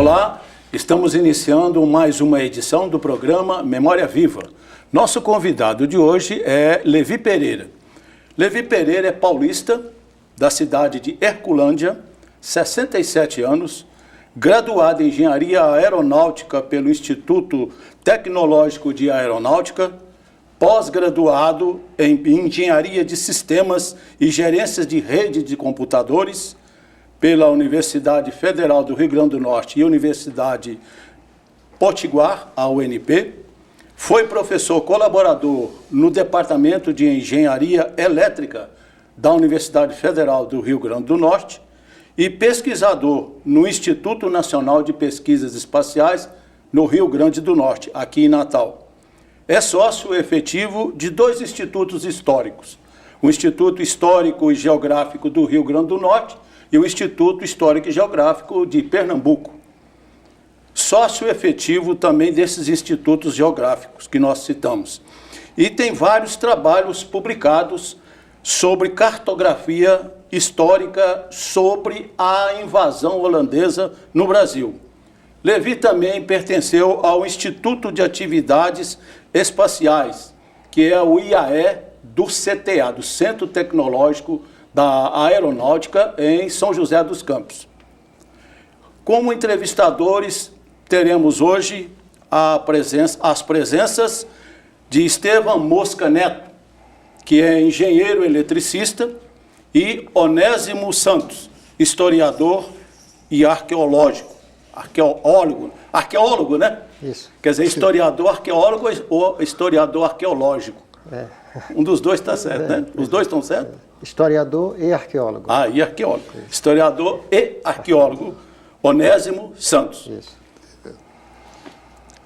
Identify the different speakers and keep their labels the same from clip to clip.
Speaker 1: Olá, estamos iniciando mais uma edição do programa Memória Viva. Nosso convidado de hoje é Levi Pereira. Levi Pereira é paulista, da cidade de Herculândia, 67 anos, graduado em Engenharia Aeronáutica pelo Instituto Tecnológico de Aeronáutica, pós-graduado em Engenharia de Sistemas e Gerências de Rede de Computadores pela Universidade Federal do Rio Grande do Norte e Universidade Potiguar, a UNP. Foi professor colaborador no Departamento de Engenharia Elétrica da Universidade Federal do Rio Grande do Norte e pesquisador no Instituto Nacional de Pesquisas Espaciais no Rio Grande do Norte, aqui em Natal. É sócio efetivo de 2 institutos históricos, o Instituto Histórico e Geográfico do Rio Grande do Norte e o Instituto Histórico e Geográfico de Pernambuco. Sócio efetivo também desses institutos geográficos que nós citamos. E tem vários trabalhos publicados sobre cartografia histórica sobre a invasão holandesa no Brasil. Levi também pertenceu ao Instituto de Atividades Espaciais, que é o IAE do CTA, do Centro Tecnológico da Aeronáutica, em São José dos Campos. Como entrevistadores, teremos hoje as presenças de Estevam Mosca Neto, que é engenheiro eletricista, e Onésimo Santos, historiador e arqueólogo, né?
Speaker 2: Isso.
Speaker 1: Quer dizer, historiador, arqueólogo ou historiador arqueológico.
Speaker 2: É.
Speaker 1: Um dos dois está certo, né? Os dois estão certos?
Speaker 2: Historiador e arqueólogo.
Speaker 1: Ah, e arqueólogo. Isso. Historiador e arqueólogo, Onésimo Santos.
Speaker 2: Isso.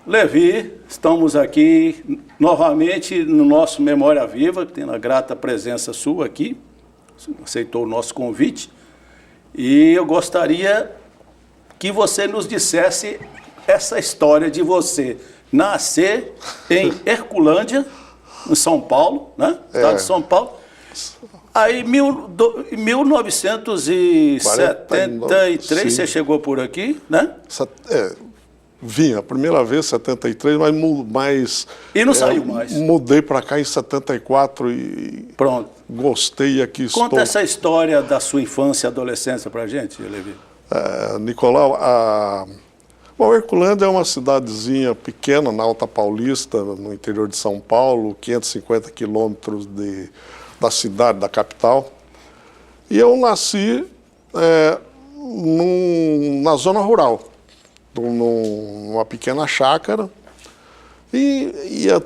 Speaker 1: Levi, estamos aqui novamente no nosso Memória Viva, que tem a grata presença sua aqui, aceitou o nosso convite, e eu gostaria que você nos dissesse essa história de você nascer em Herculândia, em São Paulo, né? Estado de São Paulo. Aí, em 1973, você chegou por aqui, né?
Speaker 3: Vim a primeira vez em 73, mas
Speaker 1: e não saiu mais.
Speaker 3: Mudei para cá em 74 e
Speaker 1: pronto.
Speaker 3: Gostei e aqui estou.
Speaker 1: Conta essa história da sua infância e adolescência para a gente, Levi.
Speaker 3: Nicolau, bom, Herculândia é uma cidadezinha pequena na Alta Paulista, no interior de São Paulo, 550 quilômetros da cidade, da capital. E eu nasci na zona rural, numa pequena chácara, e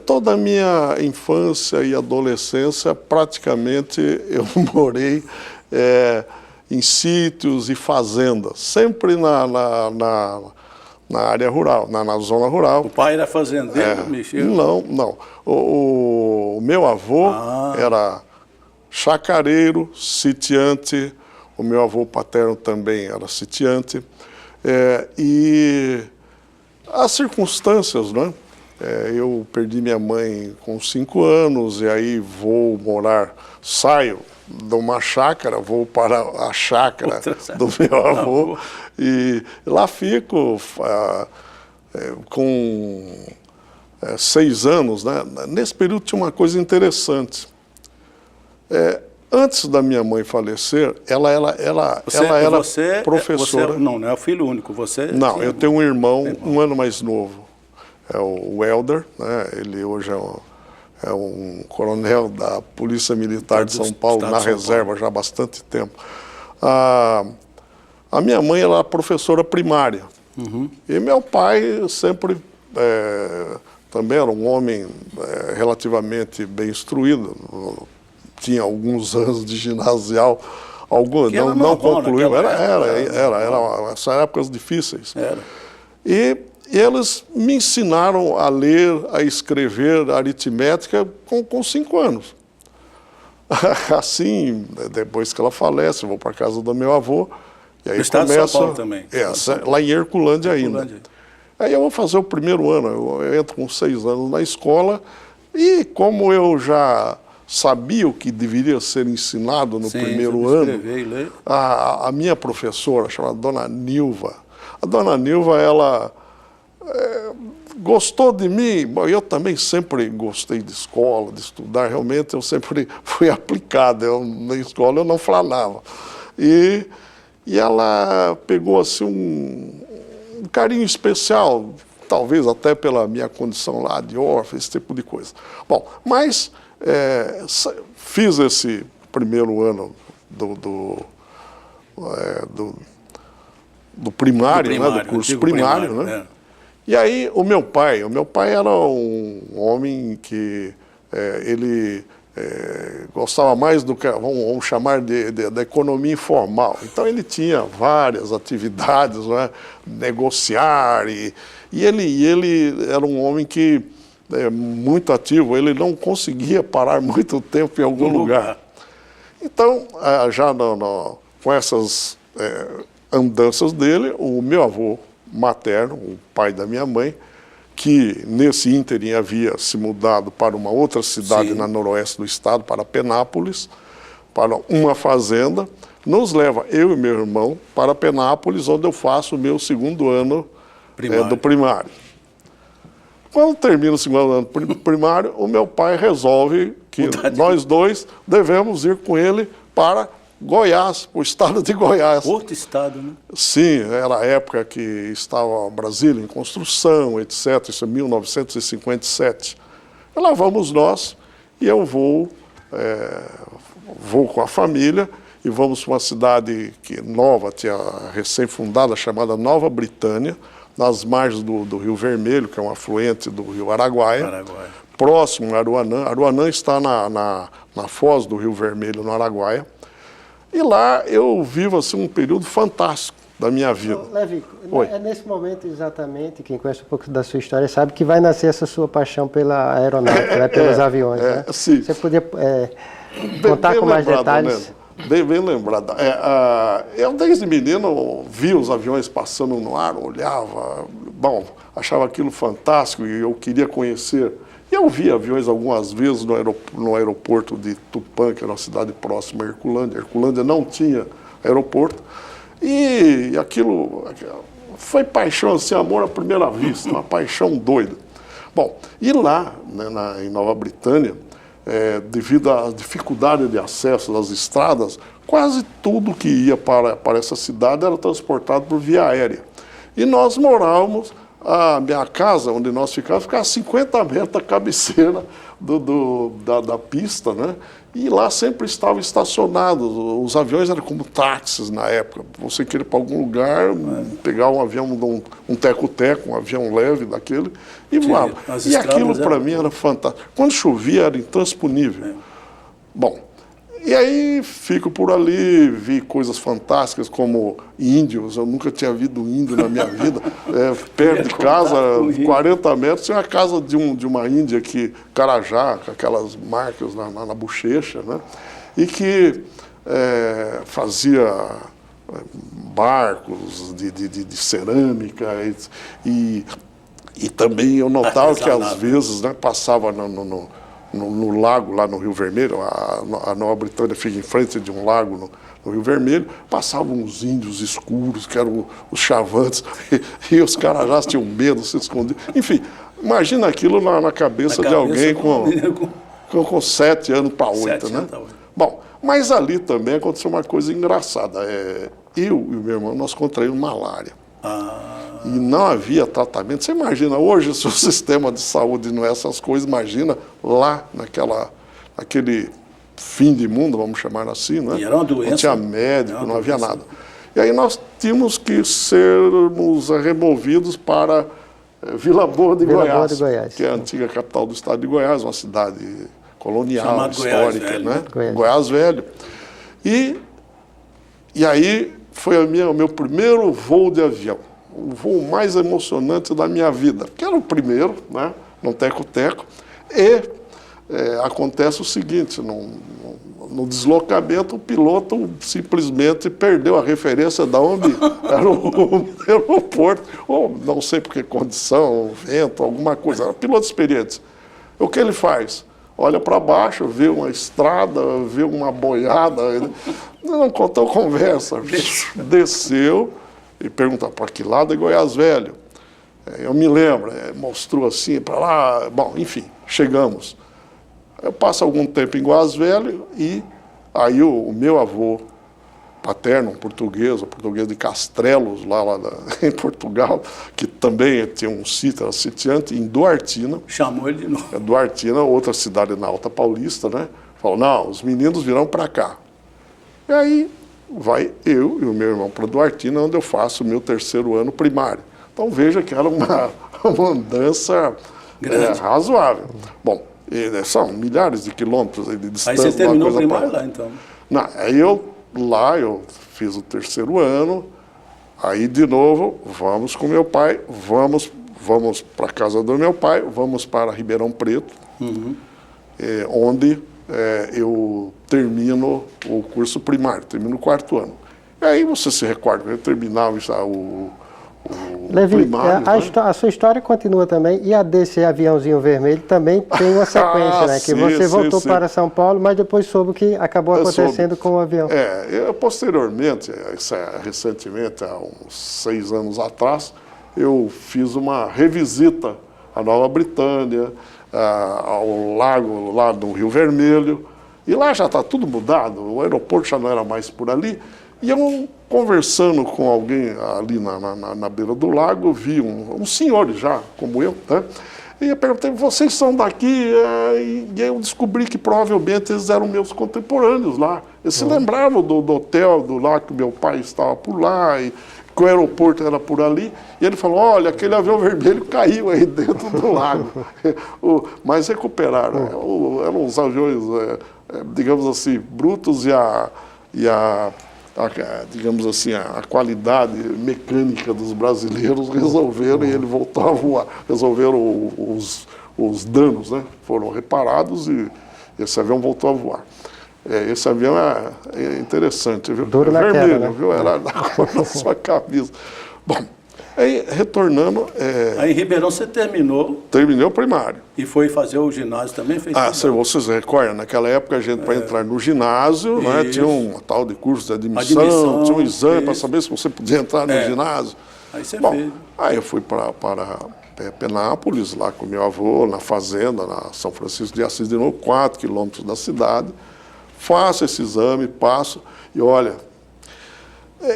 Speaker 3: toda a minha infância e adolescência, praticamente, eu morei em sítios e fazendas, sempre na área rural, na zona rural.
Speaker 1: O pai era fazendeiro, mexia?
Speaker 3: Não. O meu avô era chacareiro, sitiante, o meu avô paterno também era sitiante. E as circunstâncias, né? Eu perdi minha mãe com 5 anos e aí saio de uma chácara, vou para a chácara do meu avô e lá fico com 6 anos, né? Nesse período tinha uma coisa interessante. Antes da minha mãe falecer, ela era professora.
Speaker 1: Não é o filho único, você...
Speaker 3: Não, eu tenho um irmão 1 ano mais novo, é o Helder, né? Ele hoje é um coronel da Polícia Militar de São Paulo, na reserva já há bastante tempo. A minha mãe era professora primária.
Speaker 1: Uhum.
Speaker 3: E meu pai sempre também era um homem relativamente bem instruído, tinha alguns anos de ginasial, não concluiu, são épocas difíceis. E eles me ensinaram a ler, a escrever, a aritmética com 5 anos. Assim, depois que ela falece, eu vou para a casa do meu avô, e aí
Speaker 1: estado de São Paulo também.
Speaker 3: Lá em Herculândia ainda. Aí eu vou fazer o primeiro ano, eu entro com 6 anos na escola, e como eu já sabia o que deveria ser ensinado no primeiro ano, a minha professora, chamada Dona Nilva, A dona Nilva, ela gostou de mim. Bom, eu também sempre gostei de escola, de estudar. Realmente, eu sempre fui aplicado. Na escola, eu não flanava. E ela pegou assim um carinho especial, talvez até pela minha condição lá de órfão, esse tipo de coisa. Bom, mas fiz esse primeiro ano do primário, né, do curso primário, né? E aí o meu pai era um homem que ele gostava mais do que, vamos chamar da economia informal. Então ele tinha várias atividades, né, negociar, e ele era um homem que muito ativo, ele não conseguia parar muito tempo em algum lugar. Então, já com essas andanças dele, o meu avô materno, o pai da minha mãe, que nesse ínterim havia se mudado para uma outra cidade na noroeste do estado, para Penápolis, para uma fazenda, nos leva, eu e meu irmão, para Penápolis, onde eu faço o meu segundo ano do primário. Quando termina o segundo ano primário, o meu pai resolve que nós dois devemos ir com ele para Goiás, o estado de Goiás.
Speaker 1: Outro estado, né?
Speaker 3: Sim, era a época que estava Brasília em construção, etc. Isso é 1957. E lá vamos nós, e eu vou com a família, e vamos para uma cidade nova, tinha recém-fundada, chamada Nova Britânia, nas margens do Rio Vermelho, que é um afluente do Rio Araguaia. Próximo a Aruanã. Aruanã está na foz do Rio Vermelho, no Araguaia. E lá eu vivo assim, um período fantástico da minha vida.
Speaker 2: Levi, é nesse momento exatamente, quem conhece um pouco da sua história sabe que vai nascer essa sua paixão pela aeronáutica, né, pelos aviões, né?
Speaker 3: Sim.
Speaker 2: Você podia contar com mais detalhes?
Speaker 3: Bem lembrado. Eu, desde menino, via os aviões passando no ar, olhava, achava aquilo fantástico e eu queria conhecer. Eu vi aviões algumas vezes no aeroporto de Tupã, que era uma cidade próxima a Herculândia. Herculândia não tinha aeroporto. E aquilo foi paixão, assim, amor à primeira vista, uma paixão doida. Bom, e lá, né, em Nova Britânia, devido à dificuldade de acesso das estradas, quase tudo que ia para essa cidade era transportado por via aérea. E nós morávamos, a minha casa, onde nós ficava a 50 metros da cabeceira da pista, né? E lá sempre estavam estacionados. Os aviões eram como táxis na época. Você queria ir para algum lugar, pegar um avião, um teco-teco, um avião leve daquele, e voava. E aquilo para mim era fantástico. Quando chovia era intransponível. Bom, e aí fico por ali, vi coisas fantásticas como índios. Eu nunca tinha visto índio na minha vida. Perto de casa, 40 metros, tinha a casa de uma índia aqui, Carajá, com aquelas marcas na bochecha, né? E que fazia barcos de cerâmica e também eu notava que às vezes, né, passava no lago, lá no Rio Vermelho, a Nova Britânia fica em frente de um lago no Rio Vermelho, passavam uns índios escuros, que eram os chavantes, e os carajás tinham medo, se escondiam. Enfim, imagina aquilo na cabeça de alguém com 7 anos para 8, né? Bom, mas ali também aconteceu uma coisa engraçada. Eu e o meu irmão, nós contraímos malária. E não havia tratamento. Você imagina, hoje, se o sistema de saúde não é essas coisas, imagina lá naquele fim de mundo, vamos chamar assim, né?
Speaker 1: E era uma doença.
Speaker 3: Não tinha médico, não havia nada. E aí nós tínhamos que sermos removidos para Vila Boa de Goiás, que é a antiga capital do estado de Goiás, uma cidade colonial, chamado histórica, Goiás, né? Goiás Velho. E aí foi o meu primeiro voo de avião. O voo mais emocionante da minha vida, porque era o primeiro, né, no teco-teco, e acontece o seguinte, no deslocamento o piloto simplesmente perdeu a referência de onde era o aeroporto, ou não sei por que condição, vento, alguma coisa, era piloto experiente. O que ele faz? Olha para baixo, vê uma estrada, vê uma boiada, ele não contou conversa, desceu, e pergunta, para que lado é Goiás Velho? Eu me lembro, mostrou assim, para lá, bom, enfim, chegamos. Eu passo algum tempo em Goiás Velho e aí o meu avô paterno, um português de Castrelos, em Portugal, que também tinha um sítio, era sitiante, em Duartina.
Speaker 1: Chamou ele de novo.
Speaker 3: Duartina, outra cidade na Alta Paulista, né? Falou, não, os meninos virão para cá. E aí vai eu e o meu irmão para Duartina, onde eu faço o meu 3º ano primário. Então veja que era uma mudança razoável. Bom, são milhares de quilômetros de distância.
Speaker 1: Aí você terminou o primário lá, então?
Speaker 3: Não, aí eu fiz o 3º ano, aí de novo, vamos com meu pai, vamos para a casa do meu pai, vamos para Ribeirão Preto, onde eu termino o curso primário, termino o 4º ano. E aí você se recorda, eu terminava já o
Speaker 2: Levi,
Speaker 3: primário, né?
Speaker 2: a sua história continua também, e a desse aviãozinho vermelho também tem uma sequência, né? Que você voltou para São Paulo, mas depois soube que acabou acontecendo com o avião.
Speaker 3: Posteriormente, recentemente, há uns 6 anos atrás, eu fiz uma revisita à Nova Britânia, ao lago lá do Rio Vermelho, e lá já está tudo mudado, o aeroporto já não era mais por ali, e eu, conversando com alguém ali na beira do lago, vi um senhor já, como eu, né? E eu perguntei, vocês são daqui? E eu descobri que provavelmente eles eram meus contemporâneos lá. Eles se lembravam do hotel, do lá que meu pai estava por lá, e que o aeroporto era por ali. E ele falou, olha, aquele avião vermelho caiu aí dentro do lago. Mas recuperaram. Eram os aviões, digamos assim, brutos digamos assim, a qualidade mecânica dos brasileiros resolveram e ele voltou a voar. Resolveram os danos, né? Foram reparados e esse avião voltou a voar. Esse avião é interessante, viu?
Speaker 2: Duro na
Speaker 3: vermelho,
Speaker 2: queda, né?
Speaker 3: Viu? Era da cor da sua camisa. Bom, aí retornando...
Speaker 1: Aí em Ribeirão você terminou.
Speaker 3: Terminei o primário.
Speaker 1: E foi fazer o ginásio também?
Speaker 3: Vocês recordam, naquela época a gente, para entrar no ginásio, né, tinha um tal de curso de admissão, tinha um exame para saber se você podia entrar no ginásio.
Speaker 1: Aí você fez.
Speaker 3: Aí eu fui para Penápolis, lá com meu avô, na fazenda, na São Francisco de Assis, de novo, 4 quilômetros da cidade. Faço esse exame, passo, e olha,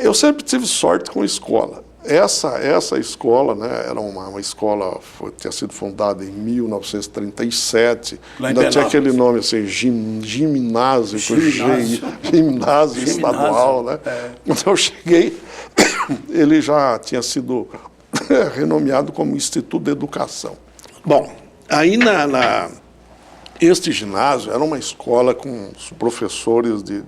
Speaker 3: eu sempre tive sorte com escola. Essa escola, né, era uma escola, tinha sido fundada em 1937, ainda tinha aquele nome assim, ginásio estadual, né? Quando eu cheguei, ele já tinha sido renomeado como Instituto de Educação. Bom, aí este ginásio era uma escola com os professores de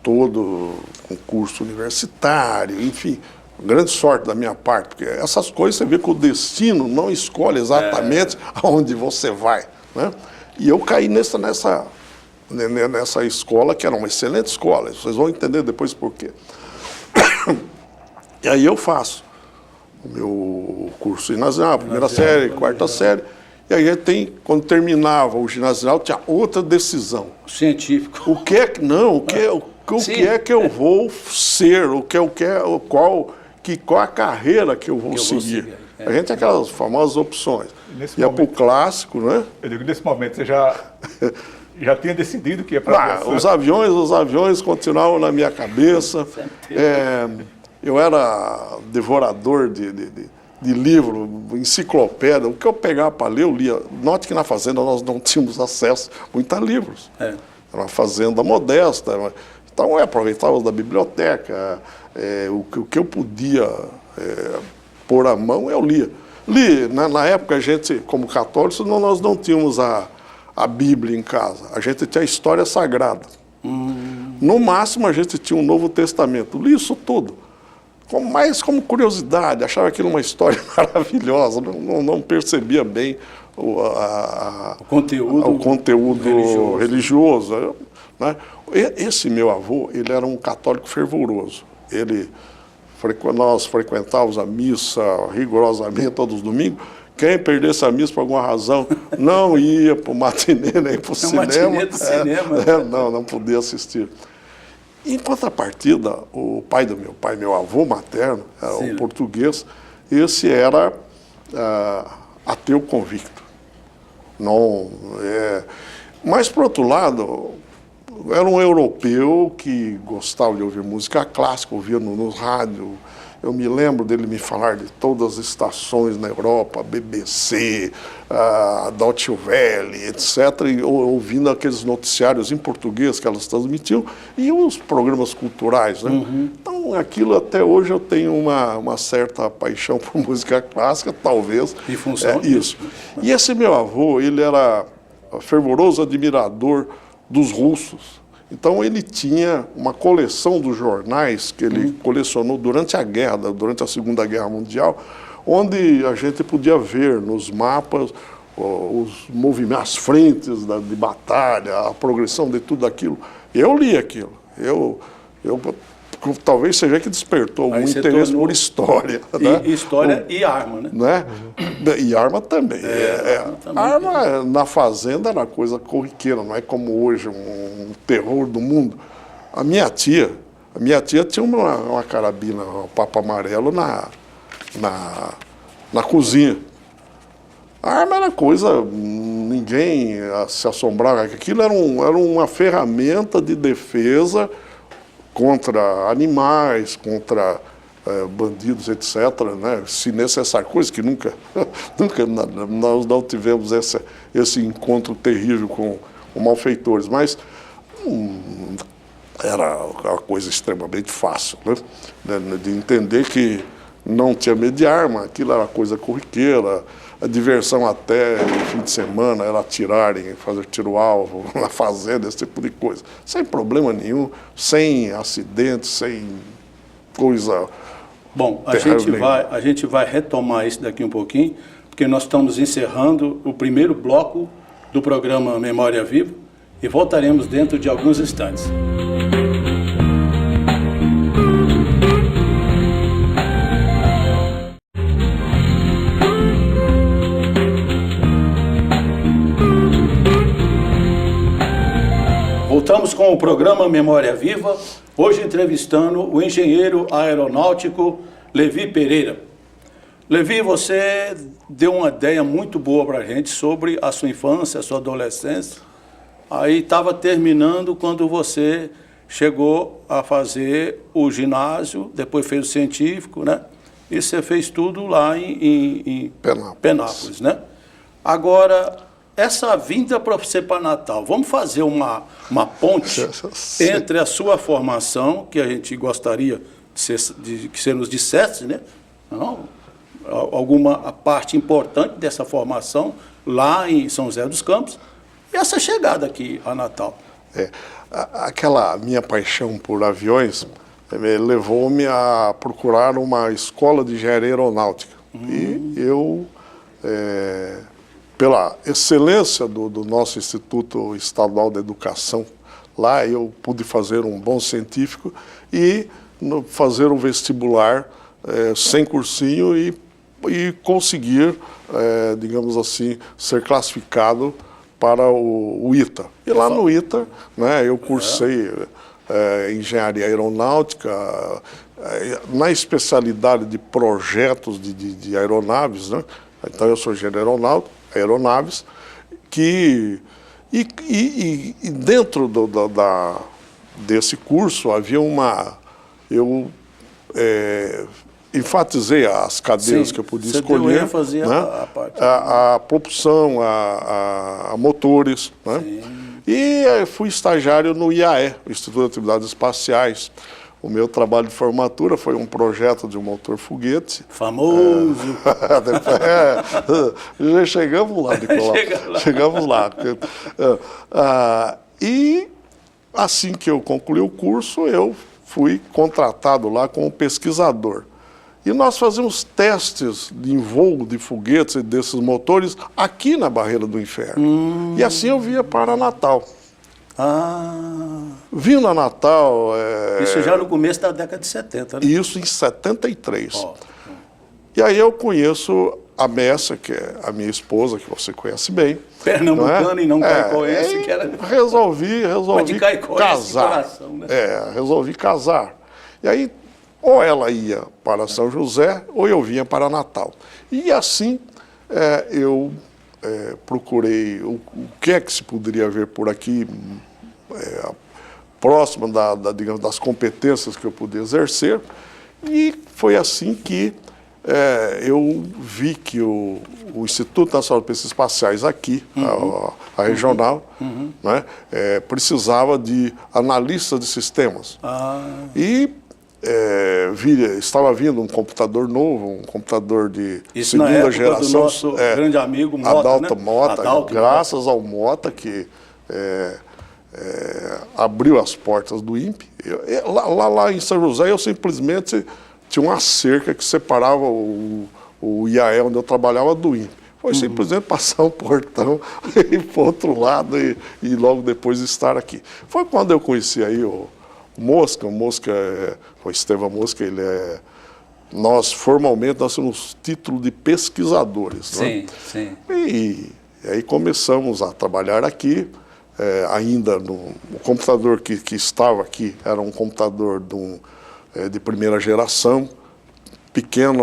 Speaker 3: todo com curso universitário, enfim, grande sorte da minha parte, porque essas coisas você vê que o destino não escolhe exatamente aonde você vai, né? E eu caí nessa escola, que era uma excelente escola, vocês vão entender depois por quê. E aí eu faço o meu curso ginasial, primeira série, quarta série, e aí quando terminava o ginasial, tinha outra decisão.
Speaker 1: Científico.
Speaker 3: O que é que eu vou ser, qual a carreira que eu vou seguir. A gente tem aquelas famosas opções. Ia para o clássico, né?
Speaker 4: Eu digo, nesse momento você já tinha decidido que ia para
Speaker 3: os aviões continuavam na minha cabeça. Eu era devorador de livro, enciclopédia. O que eu pegava para ler, eu lia. Note que na fazenda nós não tínhamos acesso muito a livros. Era uma fazenda modesta. Então eu aproveitava da biblioteca. O que eu podia pôr à mão, eu lia. Na época, a gente, como católicos, nós não tínhamos a Bíblia em casa. A gente tinha a história sagrada. No máximo, a gente tinha um Novo Testamento. Li isso tudo. Mas como curiosidade, achava aquilo uma história maravilhosa. Não percebia bem o conteúdo religioso. Né? Esse meu avô, ele era um católico fervoroso. Nós frequentávamos a missa rigorosamente todos os domingos. Quem perdesse a missa por alguma razão não ia para o matinê nem para o cinema.
Speaker 1: Matinê do cinema.
Speaker 3: Não podia assistir. Em contrapartida, o pai do meu pai, meu avô materno, era um português, esse era ateu convicto. Não, mas, por outro lado, era um europeu que gostava de ouvir música clássica, ouvia no rádio. Eu me lembro dele me falar de todas as estações na Europa, BBC, Deutsche Welle, etc., e ouvindo aqueles noticiários em português que elas transmitiam, e os programas culturais, né? Então, aquilo até hoje eu tenho uma certa paixão por música clássica, talvez.
Speaker 1: Em função
Speaker 3: isso. E esse meu avô, ele era fervoroso admirador dos russos. Então ele tinha uma coleção dos jornais que ele colecionou durante a guerra, durante a Segunda Guerra Mundial, onde a gente podia ver nos mapas os movimentos, as frentes de batalha, a progressão de tudo aquilo. Eu li aquilo. Talvez seja que despertou algum interesse por história. Né?
Speaker 1: História e arma, né?
Speaker 3: E arma também. Arma na fazenda era coisa corriqueira, não é como hoje, um terror do mundo. A minha tia tinha uma carabina, um papo amarelo na cozinha. A arma era coisa, ninguém se assombrava. Aquilo era uma ferramenta de defesa contra animais, contra bandidos, etc., né? Se necessário, coisa que nunca nós não tivemos esse encontro terrível com malfeitores, mas era uma coisa extremamente fácil, né? De entender que não tinha medo de arma, aquilo era coisa corriqueira. A diversão até no fim de semana era atirarem, fazer tiro-alvo na fazenda, esse tipo de coisa. Sem problema nenhum, sem acidentes, sem coisa.
Speaker 1: Bom, a gente vai retomar isso daqui um pouquinho, porque nós estamos encerrando o primeiro bloco do programa Memória Viva e voltaremos dentro de alguns instantes. Voltamos com o programa Memória Viva, hoje entrevistando o engenheiro aeronáutico Levi Pereira. Levi, você deu uma ideia muito boa para a gente sobre a sua infância, a sua adolescência. Aí estava terminando quando você chegou a fazer o ginásio, depois fez o científico, né? E você fez tudo lá em Penápolis, né? Agora, essa vinda para você para Natal, vamos fazer uma ponte entre a sua formação, que a gente gostaria que você nos dissesse, né? Não, alguma parte importante dessa formação lá em São José dos Campos e essa chegada aqui a Natal.
Speaker 3: Aquela minha paixão por aviões levou-me a procurar uma escola de engenharia aeronáutica. E eu, pela excelência do nosso Instituto Estadual de Educação, lá eu pude fazer um bom científico e fazer um vestibular sem cursinho e conseguir, digamos assim, ser classificado para o ITA. E lá no ITA, né, eu cursei engenharia aeronáutica, na especialidade de projetos de aeronaves, né? Então eu sou engenheiro aeronaves, que dentro desse curso havia eu enfatizei as cadeiras que eu podia escolher, né? A propulsão, a motores, né? E fui estagiário no IAE, o Instituto de Atividades Espaciais. O meu trabalho de formatura foi um projeto de um motor foguete.
Speaker 1: Famoso!
Speaker 3: Já chegamos lá, Nicolau. Chegamos lá. E assim que eu concluí o curso, eu fui contratado lá como pesquisador. E nós fazíamos testes em voo de foguetes e desses motores aqui na Barreira do Inferno. E assim eu via para Natal. Vindo a Natal...
Speaker 1: Isso já no começo da década de 70, né?
Speaker 3: Isso em 73. E aí eu conheço a Messa, que é a minha esposa, que você conhece bem.
Speaker 1: Pernambucano e não caicoense, que era...
Speaker 3: Resolvi casar.
Speaker 1: Coração, né?
Speaker 3: Resolvi casar. E aí, ou ela ia para São José, ou eu vinha para Natal. E assim, eu procurei o que é que se poderia ver por aqui, próximo digamos, das competências que eu podia exercer. E foi assim que eu vi que o Instituto Nacional de Pesquisas Espaciais aqui, a regional, né, precisava de analistas de sistemas. E estava vindo um computador novo, um computador de segunda geração.
Speaker 1: Do nosso grande amigo Mota,
Speaker 3: Adalto
Speaker 1: né?
Speaker 3: Mota, graças ao Mota que abriu as portas do INPE. Lá em São José eu simplesmente tinha uma cerca que separava o IAE, onde eu trabalhava, do INPE. Foi simplesmente passar um portão e ir para o outro lado e logo depois estar aqui. Foi quando eu conheci aí o Mosca. O Estevão Mosca, nós formalmente temos título de pesquisadores.
Speaker 1: Sim,
Speaker 3: né?
Speaker 1: sim.
Speaker 3: E aí começamos a trabalhar aqui. Ainda o computador que estava aqui era um computador de primeira geração, pequeno,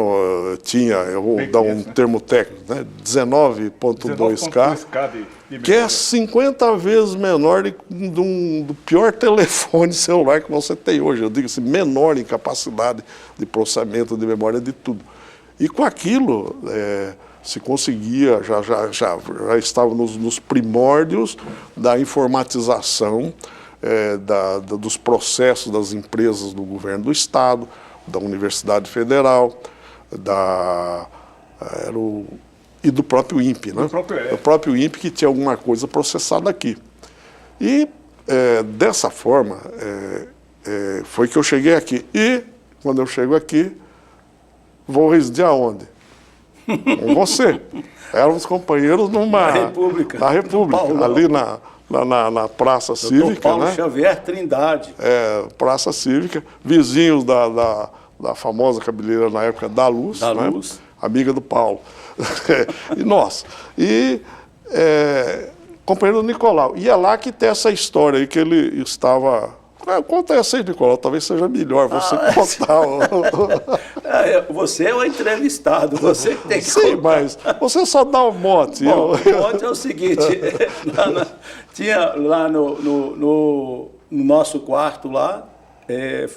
Speaker 3: eu vou dar um termo técnico, né? 19.2K, que é 50 vezes menor do pior telefone celular que você tem hoje. Eu digo assim, menor em capacidade de processamento, de memória, de tudo. E com aquilo se conseguia, já estava nos primórdios da informatização dos processos das empresas do governo do Estado, da Universidade Federal, e do próprio INPE, né? Do próprio INPE, que tinha alguma coisa processada aqui. E dessa forma foi que eu cheguei aqui. E quando eu chego aqui, vou residir aonde? Com você. Éramos companheiros na República, ali na Praça Cívica.
Speaker 1: Paulo,
Speaker 3: né?
Speaker 1: Xavier Trindade.
Speaker 3: Praça Cívica, vizinhos da famosa cabeleireira na época da Luz, né?
Speaker 1: Luz.
Speaker 3: Amiga do Paulo. E nós. E companheiro do Nicolau. E é lá que tem essa história aí que ele estava... Conta essa aí, Nicolau, talvez seja melhor você contar.
Speaker 1: Você é o entrevistado, você que tem que
Speaker 3: Sim,
Speaker 1: contar.
Speaker 3: Mas você só dá um mote.
Speaker 1: Bom, o mote é o seguinte, tinha lá no nosso quarto lá,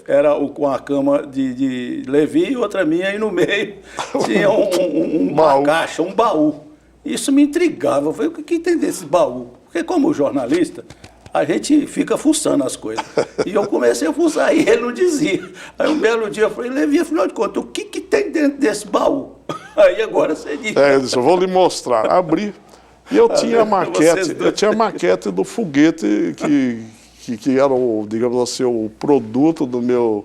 Speaker 1: era com a cama de Levi e outra minha, e no meio tinha uma caixa, um baú. Isso me intrigava, eu falei, o que tem desse baú? Porque como jornalista, a gente fica fuçando as coisas. E eu comecei a fuçar, e ele não dizia. Aí um belo dia eu falei, Levi, afinal de contas, o que tem dentro desse baú? Aí agora você diz.
Speaker 3: Eu disse, eu vou lhe mostrar. Abri. E eu tinha a maquete do foguete que era, digamos assim, o produto do meu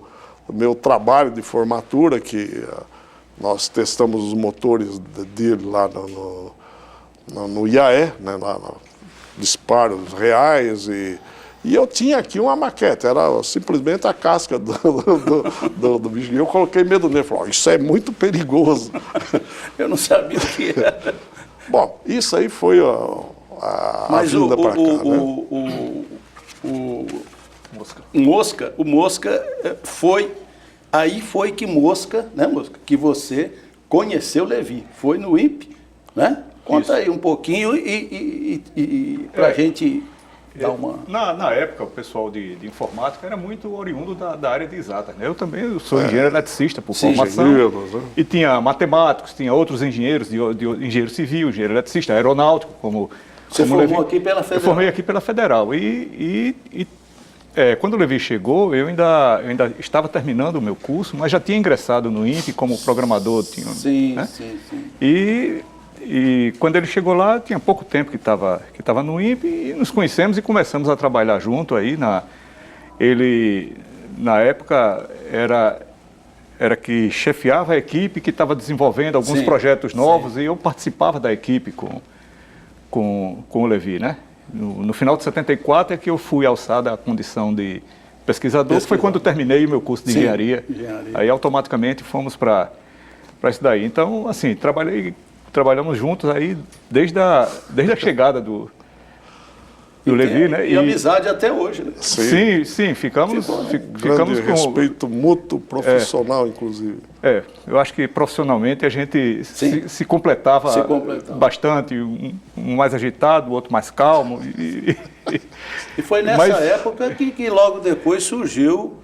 Speaker 3: trabalho de formatura, que nós testamos os motores dele lá no IAE, né, disparos reais, e eu tinha aqui uma maquete, era simplesmente a casca do bicho. E eu coloquei medo nele, falei, isso é muito perigoso.
Speaker 1: Eu não sabia o que era.
Speaker 3: Bom, isso aí foi a vinda para cá, né?
Speaker 1: O Mosca foi, aí foi que Mosca, né, Mosca, que você conheceu Levi, foi no INPE, né? Conta aí um pouquinho e para a gente dar uma...
Speaker 4: Na época, o pessoal de informática era muito oriundo da área de exatas, né? Eu também sou engenheiro eletricista por formação. E tinha matemáticos, tinha outros engenheiros, de engenheiro civil, engenheiro eletricista, aeronáutico, como...
Speaker 1: Você formou aqui pela Federal?
Speaker 4: Eu formei aqui pela Federal. Quando o Levi chegou, eu ainda estava terminando o meu curso, mas já tinha ingressado no INPE como programador.
Speaker 1: Sim.
Speaker 4: E quando ele chegou lá, tinha pouco tempo que estava no INPE, e nos conhecemos e começamos a trabalhar junto aí. Ele, na época, era que chefiava a equipe que estava desenvolvendo alguns projetos novos, e eu participava da equipe com o Levi, né? No final de 74 é que eu fui alçado à condição de pesquisador. Foi quando terminei o meu curso de engenharia. Aí automaticamente fomos para isso daí. Então, assim, trabalhei trabalhamos juntos aí desde a chegada do Levi, né?
Speaker 1: E amizade até hoje, né?
Speaker 4: Sim, ficamos
Speaker 3: Grande
Speaker 4: com
Speaker 3: respeito mútuo, profissional, inclusive.
Speaker 4: Eu acho que profissionalmente a gente se completava bastante, um mais agitado, o outro mais calmo.
Speaker 1: E foi nessa época que logo depois surgiu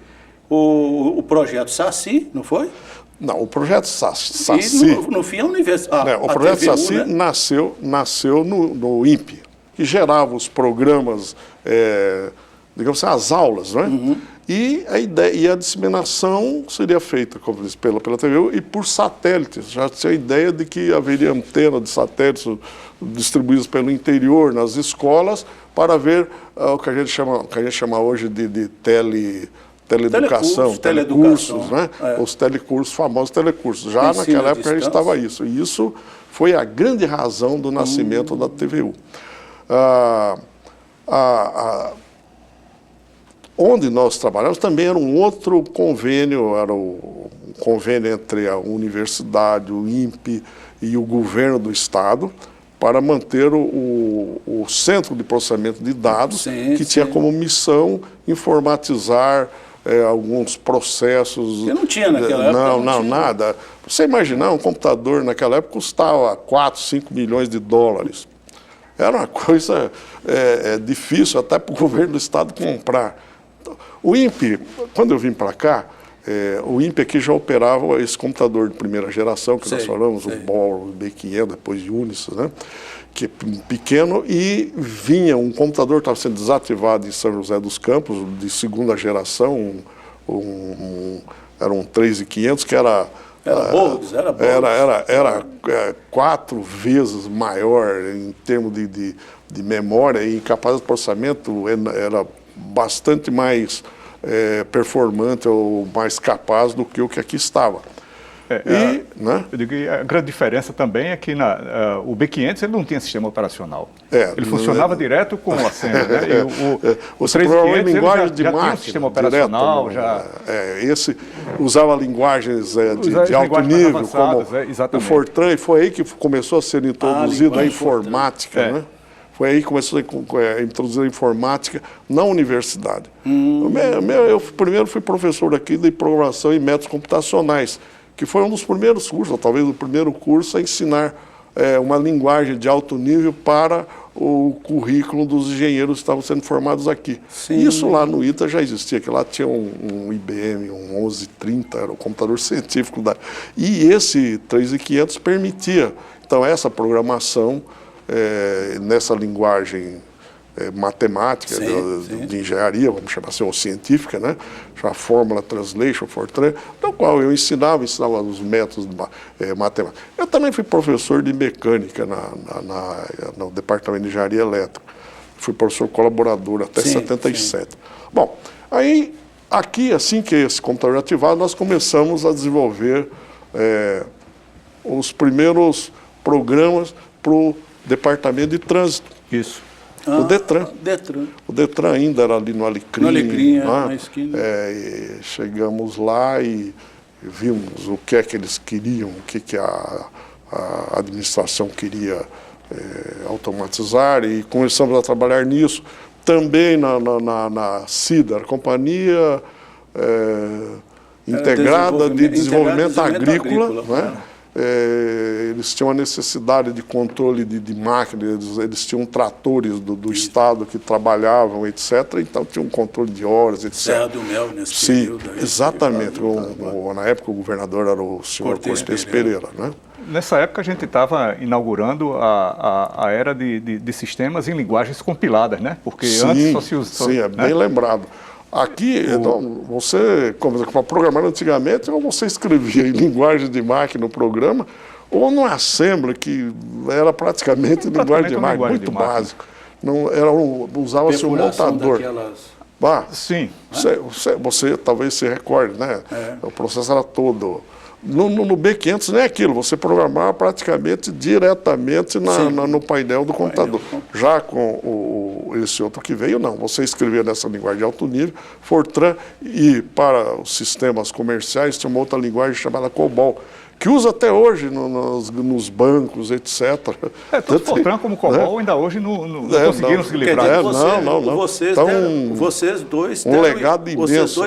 Speaker 1: o projeto Saci, não foi?
Speaker 3: Não, o projeto Saci...
Speaker 1: E no fim a universidade...
Speaker 3: O projeto
Speaker 1: TVU,
Speaker 3: Saci,
Speaker 1: né?
Speaker 3: nasceu no INPE, que gerava os programas, digamos assim, as aulas, né? E a ideia e a disseminação seria feita, como disse, pela TVU e por satélites. Já tinha a ideia de que haveria antena de satélites distribuídos pelo interior nas escolas para ver o que a gente chama hoje de teleeducação, telecursos, né? Os telecursos, famosos telecursos. Já naquela época a gente estava isso. E isso foi a grande razão do nascimento da TVU. Onde nós trabalhamos também era um outro convênio, era o convênio entre a universidade, o INPE e o governo do estado, para manter o centro de processamento de dados, que tinha como missão informatizar alguns processos.
Speaker 1: Que não tinha naquela época.
Speaker 3: Não, nada. Você imaginar, um computador naquela época custava 4, 5 milhões de dólares. Era uma coisa difícil até para o governo do estado comprar. O INPE, quando eu vim para cá, o INPE aqui já operava esse computador de primeira geração, que nós falamos, o BOL, o B500, depois de Unisys, né? Que é pequeno, e vinha um computador que estava sendo desativado em São José dos Campos, de segunda geração, era um 3500, que era... Era 4 vezes maior em termos de memória e capacidade de processamento, era bastante mais performante ou mais capaz do que o que aqui estava.
Speaker 4: Né? Eu digo que a grande diferença também é que o B500 ele não tinha sistema operacional. Ele funcionava direto com o Assembly. Né? O 3500
Speaker 3: linguagem
Speaker 4: já tinha um sistema operacional.
Speaker 3: Esse usava linguagens de alto nível, como o Fortran, e foi aí que começou a ser introduzida a informática. Né? Foi aí que começou a introduzir a informática na universidade. Eu primeiro fui professor aqui de programação e métodos computacionais, que foi um dos primeiros cursos, ou talvez o primeiro curso a ensinar uma linguagem de alto nível para o currículo dos engenheiros que estavam sendo formados aqui. Isso lá no ITA já existia, que lá tinha um IBM, um 1130, era o computador científico. E esse 3500 permitia, então, essa programação nessa linguagem matemática, de engenharia, vamos chamar assim, ou científica, né? A Fórmula Translation, Fortran, no qual eu ensinava os métodos matemáticos. Eu também fui professor de mecânica no Departamento de Engenharia Elétrica. Fui professor colaborador até 77. Bom, aí, aqui, assim que esse computador ativado, nós começamos a desenvolver os primeiros programas para o Departamento de Trânsito.
Speaker 4: Isso.
Speaker 3: O Detran. O Detran ainda era ali no Alecrim.
Speaker 1: No Alecrim, na esquina.
Speaker 3: Chegamos lá e vimos o que é que eles queriam, o que a administração queria automatizar, e começamos a trabalhar nisso. Também na CIDAR, Companhia Integrada de Desenvolvimento Agrícola, né? Eles tinham a necessidade de controle de máquinas, eles tinham tratores do estado que trabalhavam, etc. Então tinha um controle de horas, etc.
Speaker 1: Serra do Mel nesse período.
Speaker 3: Exatamente. Na época o governador era o senhor Cortez Pereira, né?
Speaker 4: Nessa época a gente estava inaugurando a era de sistemas em linguagens compiladas, né? Porque antes só se usava...
Speaker 3: Sim, bem lembrado. Aqui, então, você, para programar antigamente, ou você escrevia em linguagem de máquina no programa, ou no Assembly, que era praticamente linguagem de máquina, muito básico. Usava-se um montador.
Speaker 4: Sim.
Speaker 3: Você talvez se recorde, né? O processo era todo... No B500 nem aquilo, você programava praticamente diretamente no painel do computador. Já com esse outro que veio, não. Você escrevia nessa linguagem de alto nível, Fortran, e para os sistemas comerciais tinha uma outra linguagem chamada COBOL, que usa até hoje nos bancos, etc.
Speaker 4: Tanto Fortran como Cobol ainda hoje não conseguiram se livrar.
Speaker 1: Vocês dois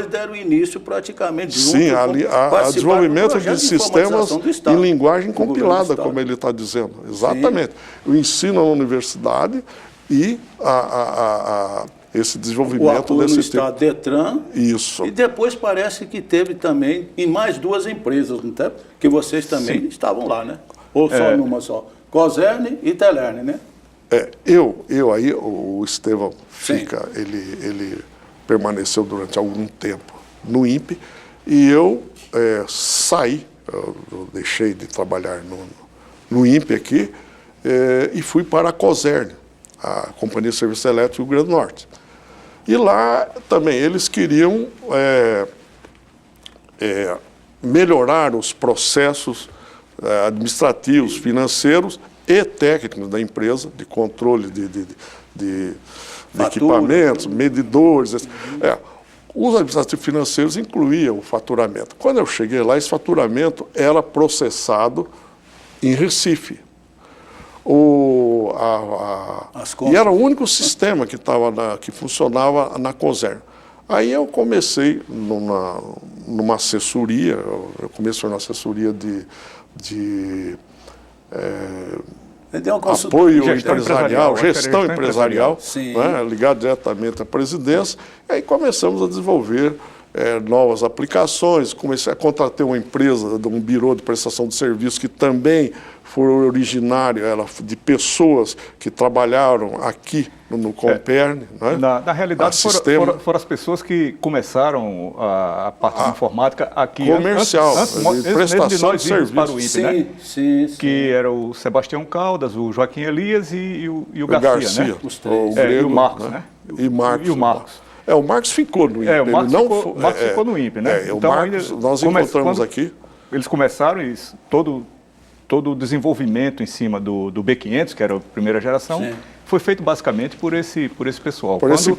Speaker 1: deram início praticamente junto.
Speaker 3: Sim, a desenvolvimento de sistemas em linguagem compilada, como ele está dizendo. Exatamente. Sim. O ensino na universidade e esse desenvolvimento desse
Speaker 1: no estado Detran.
Speaker 3: Isso.
Speaker 1: E depois parece que teve também em mais 2 empresas, não tem? Que vocês também estavam lá, né? Ou só numa só? Cosern e Telern, né?
Speaker 3: Eu aí, o Estevão fica, ele permaneceu durante algum tempo no INPE e eu saí, eu deixei de trabalhar no INPE aqui e fui para a Cosern, a Companhia de Serviços Elétricos do Rio Grande do Norte. E lá também eles queriam melhorar os processos administrativos, financeiros e técnicos da empresa, de controle de equipamentos, medidores. Os administrativos financeiros incluíam o faturamento. Quando eu cheguei lá, esse faturamento era processado em Recife. E era o único sistema que funcionava na Cosern. Aí eu comecei numa assessoria, na assessoria de apoio empresarial, gestão empresarial, né, ligado diretamente à presidência. E aí começamos a desenvolver novas aplicações, comecei a contratar uma empresa, um birô de prestação de serviços que também foi originário de pessoas que trabalharam aqui no Comperne. Né?
Speaker 4: Na realidade, foram as pessoas que começaram a parte de informática aqui.
Speaker 3: Comercial,
Speaker 4: antes
Speaker 3: prestação de serviços.
Speaker 4: Para o INPE, né?
Speaker 1: Sim.
Speaker 4: Que era o Sebastião Caldas, o Joaquim Elias e o Garcia, né?
Speaker 3: O Grego,
Speaker 4: e o Marcos, né?
Speaker 3: E o
Speaker 4: Marcos.
Speaker 3: O Marcos ficou no INPE.
Speaker 4: O Marcos ficou no INPE, né?
Speaker 3: Então, o Marcos, nós encontramos aqui.
Speaker 4: Eles começaram todo o desenvolvimento em cima do B500, que era a primeira geração, foi feito basicamente por esse pessoal.
Speaker 3: Por
Speaker 4: esse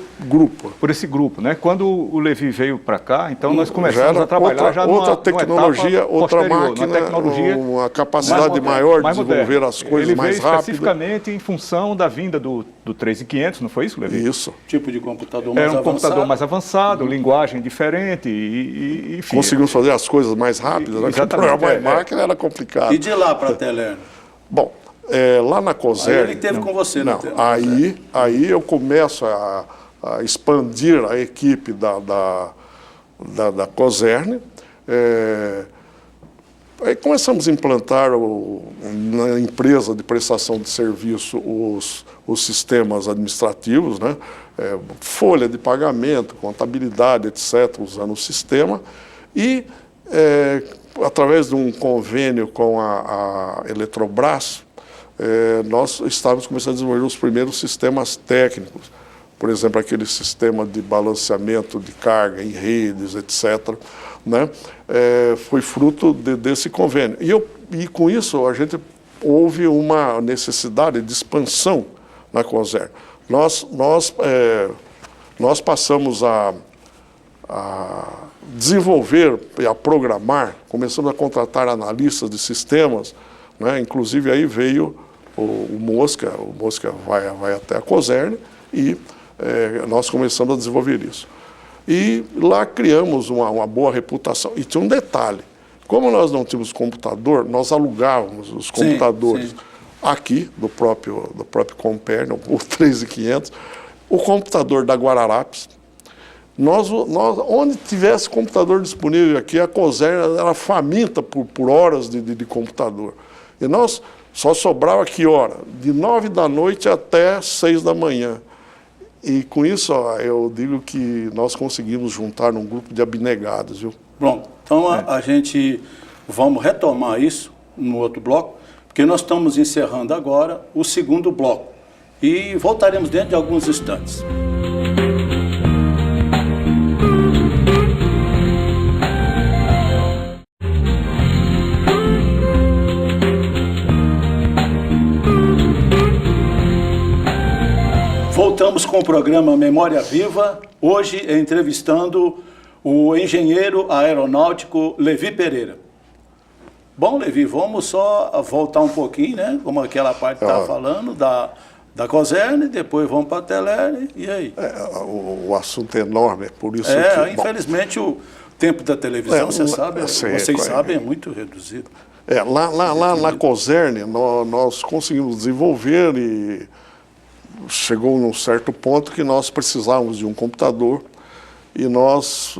Speaker 4: grupo, né? Quando o Levi veio para cá, então nós começamos a trabalhar
Speaker 3: outra tecnologia, outra máquina, uma capacidade maior de desenvolver as coisas mais rápido.
Speaker 4: Especificamente em função da vinda do 3500, não foi isso, Levi?
Speaker 3: Isso.
Speaker 1: Tipo de computador mais
Speaker 4: avançado. Era um computador mais avançado, linguagem diferente e enfim.
Speaker 3: Conseguimos fazer as coisas mais rápidas, né? Programar máquina era complicado.
Speaker 1: E de lá para a Telern?
Speaker 3: Bom, lá na Cosern...
Speaker 1: Aí ele esteve com você,
Speaker 3: não? Aí eu começo a expandir a equipe da Cosern. Aí começamos a implantar na empresa de prestação de serviço os sistemas administrativos, né? Folha de pagamento, contabilidade, etc., usando o sistema. E, através de um convênio com a Eletrobras, nós estávamos começando a desenvolver os primeiros sistemas técnicos, por exemplo, aquele sistema de balanceamento de carga em redes, etc., né? Foi fruto desse convênio. E com isso, houve uma necessidade de expansão na Cosern. Nós passamos a desenvolver e a programar, começamos a contratar analistas de sistemas, né? Inclusive aí veio o Mosca vai até a Cosern e nós começamos a desenvolver isso. E lá criamos uma boa reputação. E tinha um detalhe, como nós não tínhamos computador, nós alugávamos os computadores aqui, do próprio Comperne, o 3500, o computador da Guararapes. Onde tivesse computador disponível aqui, a Cosern era faminta por horas de computador. E nós só sobrava que hora? De 9 da noite até 6 da manhã. E com isso, eu digo que nós conseguimos juntar um grupo de abnegados, viu?
Speaker 1: Pronto, então a gente vamos retomar isso no outro bloco, porque nós estamos encerrando agora o segundo bloco. E voltaremos dentro de alguns instantes. Voltamos com o programa Memória Viva, hoje entrevistando o engenheiro aeronáutico Levi Pereira. Bom, Levi, vamos só voltar um pouquinho, né? Como aquela parte está falando, da Cosern, depois vamos para a Teler, e aí?
Speaker 3: O assunto é enorme, é por isso que...
Speaker 1: Infelizmente o tempo da televisão, vocês sabem, é muito reduzido.
Speaker 3: Lá na Cosern, nós conseguimos desenvolver e chegou num certo ponto que nós precisávamos de um computador e nós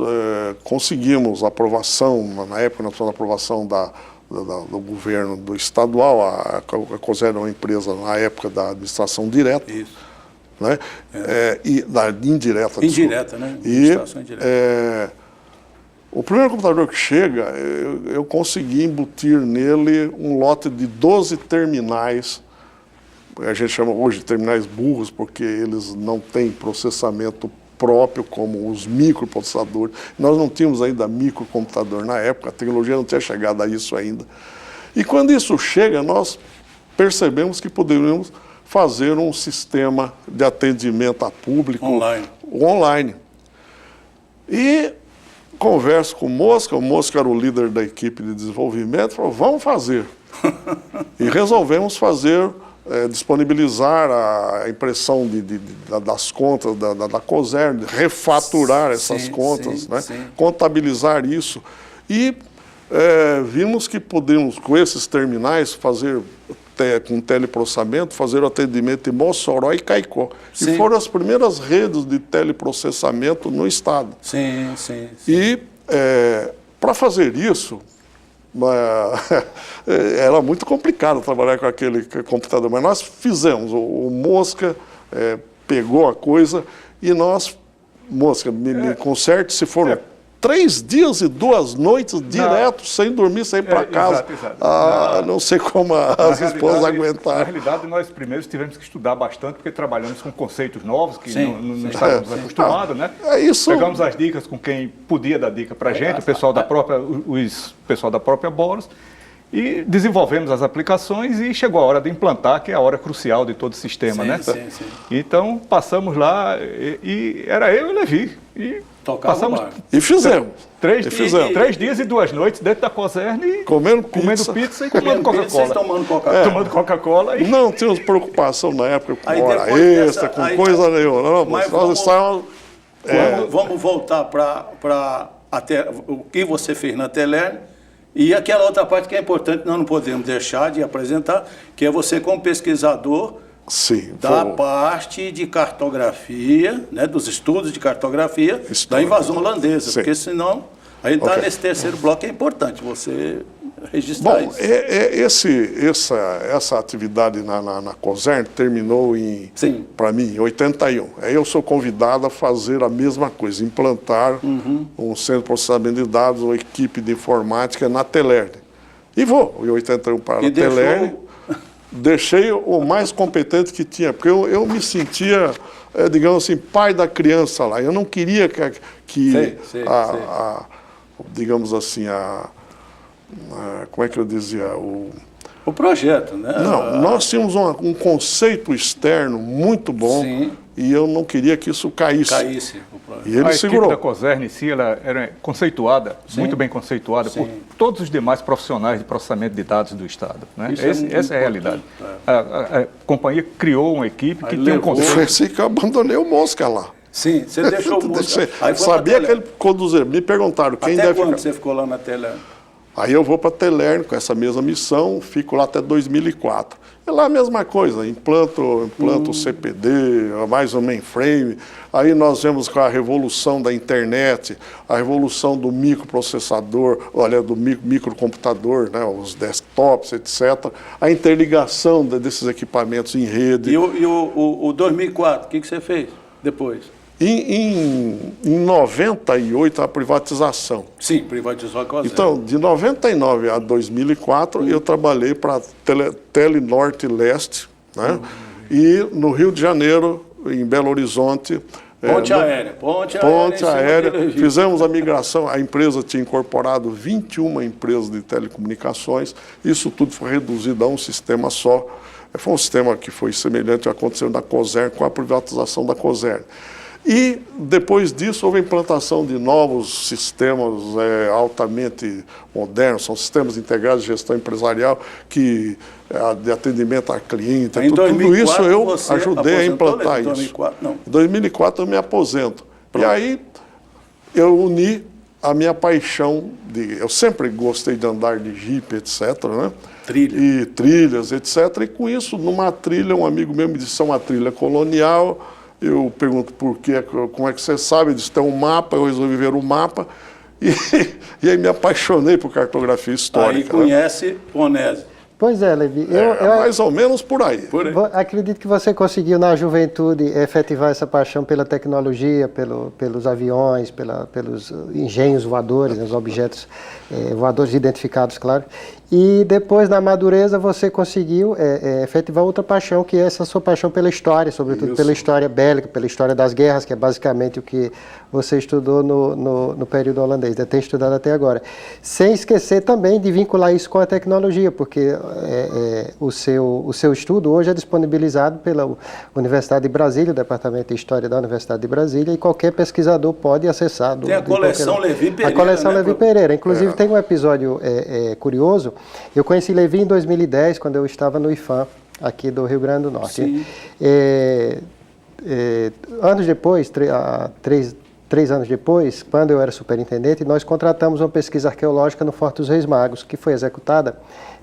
Speaker 3: conseguimos aprovação, na época nós tivemos aprovação do governo do estadual, a Cosern é uma empresa na época da administração direta.
Speaker 1: Isso.
Speaker 3: Né? E da indireta.
Speaker 1: Indireta, né? Administração indireta.
Speaker 3: O primeiro computador que chega, eu consegui embutir nele um lote de 12 terminais, a gente chama hoje de terminais burros, porque eles não têm processamento próprio como os microprocessadores. Nós não tínhamos ainda microcomputador na época, a tecnologia não tinha chegado a isso ainda. E quando isso chega, nós percebemos que poderíamos fazer um sistema de atendimento a público online. E converso com o Mosca era o líder da equipe de desenvolvimento, falou, vamos fazer. E resolvemos fazer, disponibilizar a impressão das contas da Cosern, refaturar essas contas, né? Contabilizar isso. E vimos que podemos, com esses terminais, fazer com teleprocessamento, fazer o atendimento em Mossoró e Caicó. E foram as primeiras redes de teleprocessamento no estado. E para fazer isso, era muito complicado trabalhar com aquele computador, mas nós fizemos. O Mosca pegou a coisa e nós, Mosca, me conserte, se foram 3 dias e 2 noites direto, sem dormir, sem ir para casa. Exato. Não sei como as esposas aguentaram.
Speaker 4: Na realidade, nós primeiros tivemos que estudar bastante, porque trabalhamos com conceitos novos, que não estávamos acostumados, né? Pegamos as dicas com quem podia dar dica para a gente, o pessoal da própria Boros, e desenvolvemos as aplicações e chegou a hora de implantar, que é a hora crucial de todo o sistema, né? Então, passamos lá e era eu e o Levi.
Speaker 3: E fizemos.
Speaker 4: 3 dias e 2 noites dentro da Cosern, comendo pizza e tomando Coca-Cola. Tomando Coca-Cola.
Speaker 3: Não tínhamos preocupação na época com hora extra, com coisa nenhuma. Não, mas nós estávamos...
Speaker 1: Vamos voltar para o que você fez na Teler. E aquela outra parte que é importante, nós não podemos deixar de apresentar, que é você como pesquisador da parte de cartografia, né, dos estudos de cartografia da invasão holandesa, porque senão a gente está nesse terceiro bloco, é importante você registrar isso.
Speaker 3: Essa atividade na Cosern terminou para mim, em 81. Aí eu sou convidado a fazer a mesma coisa, implantar um centro de processamento de dados, uma equipe de informática na Teler. E vou, em 81 para a Teler. Deixei o mais competente que tinha, porque eu me sentia, digamos assim, pai da criança lá. Eu não queria digamos assim, como é que eu dizia?
Speaker 1: O projeto, né?
Speaker 3: Não, nós tínhamos um conceito externo muito bom e eu não queria que isso caísse. E ele segurou.
Speaker 4: A equipe da Cosern em si, ela era conceituada, muito bem conceituada, por todos os demais profissionais de processamento de dados do Estado. Né? Essa é a realidade. A companhia criou uma equipe que tem um conceito...
Speaker 3: Foi assim que eu abandonei o Mosca lá.
Speaker 1: Sim, você deixou o Mosca.
Speaker 3: Sabia que ele conduzia. Me perguntaram quem deve ficar.
Speaker 1: Até quando você ficou lá na Teler?
Speaker 3: Aí eu vou para a Teler com essa mesma missão, fico lá até 2004. É lá a mesma coisa, implanto o CPD, mais o mainframe. Aí nós vemos com a revolução da internet, a revolução do microprocessador, do microcomputador, né, os desktops, etc. A interligação desses equipamentos em rede.
Speaker 1: E o 2004, o que você fez depois?
Speaker 3: Em 98, a privatização.
Speaker 1: Sim, privatizou a Cosern.
Speaker 3: Então, de 99 a 2004, eu trabalhei para a Telenorte Leste, né? E no Rio de Janeiro, em Belo Horizonte...
Speaker 1: Ponte aérea.
Speaker 3: Fizemos a migração, a empresa tinha incorporado 21 empresas de telecomunicações, isso tudo foi reduzido a um sistema só. Foi um sistema que foi semelhante ao que aconteceu na Cosern com a privatização da Cosern. E, depois disso, houve a implantação de novos sistemas altamente modernos, são sistemas integrados de gestão empresarial, de atendimento a cliente.
Speaker 1: Em
Speaker 3: tudo
Speaker 1: 2004,
Speaker 3: isso eu
Speaker 1: você
Speaker 3: ajudei a implantar
Speaker 1: em
Speaker 3: isso.
Speaker 1: 2004, não.
Speaker 3: Em 2004 eu me aposento.
Speaker 1: Pronto.
Speaker 3: E aí eu uni a minha paixão, eu sempre gostei de andar de jipe, etc., né?
Speaker 1: Trilha.
Speaker 3: E trilhas, etc. E com isso, numa trilha, um amigo meu me disse, é uma trilha colonial. Eu pergunto por quê, como é que você sabe? Ele disse, tem um mapa, eu resolvi ver o mapa. E aí me apaixonei por cartografia histórica.
Speaker 1: Aí conhece Onésimo.
Speaker 2: Pois é, Levi.
Speaker 3: Mais ou menos por aí.
Speaker 2: Acredito que você conseguiu, na juventude, efetivar essa paixão pela tecnologia, pelos aviões, pelos engenhos voadores, os objetos voadores identificados, claro. E depois, na madureza, você conseguiu efetivar outra paixão, que é essa sua paixão pela história, sobretudo pela história bélica, pela história das guerras, que é basicamente o que você estudou no período holandês, tem estudado até agora. Sem esquecer também de vincular isso com a tecnologia, porque o seu estudo hoje é disponibilizado pela Universidade de Brasília, o Departamento de História da Universidade de Brasília, e qualquer pesquisador pode acessar.
Speaker 1: Tem a coleção Levi Pereira.
Speaker 2: A coleção
Speaker 1: né,
Speaker 2: Levi Pereira. Inclusive, tem um episódio curioso. Eu conheci Levi em 2010, quando eu estava no IFAM, aqui do Rio Grande do Norte.
Speaker 1: Sim.
Speaker 2: Anos depois, 3 anos depois, quando eu era superintendente, nós contratamos uma pesquisa arqueológica no Forte dos Reis Magos, que foi executada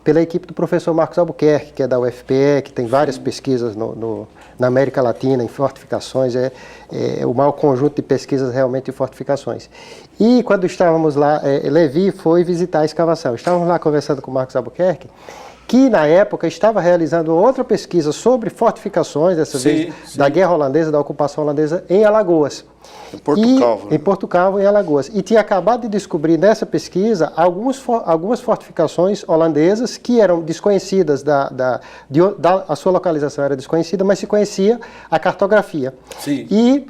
Speaker 2: pela equipe do professor Marcos Albuquerque, que é da UFPE, que tem várias pesquisas na América Latina, em fortificações, o maior conjunto de pesquisas realmente em fortificações. E quando estávamos lá, Levi foi visitar a escavação. Estávamos lá conversando com o Marcos Albuquerque, que na época estava realizando outra pesquisa sobre fortificações, dessa vez da Guerra Holandesa, da ocupação holandesa, em Alagoas.
Speaker 3: Em Porto Calvo.
Speaker 2: Em Porto Calvo, em Alagoas. E tinha acabado de descobrir nessa pesquisa algumas fortificações holandesas que eram desconhecidas, a sua localização era desconhecida, mas se conhecia a cartografia.
Speaker 1: Sim.
Speaker 2: E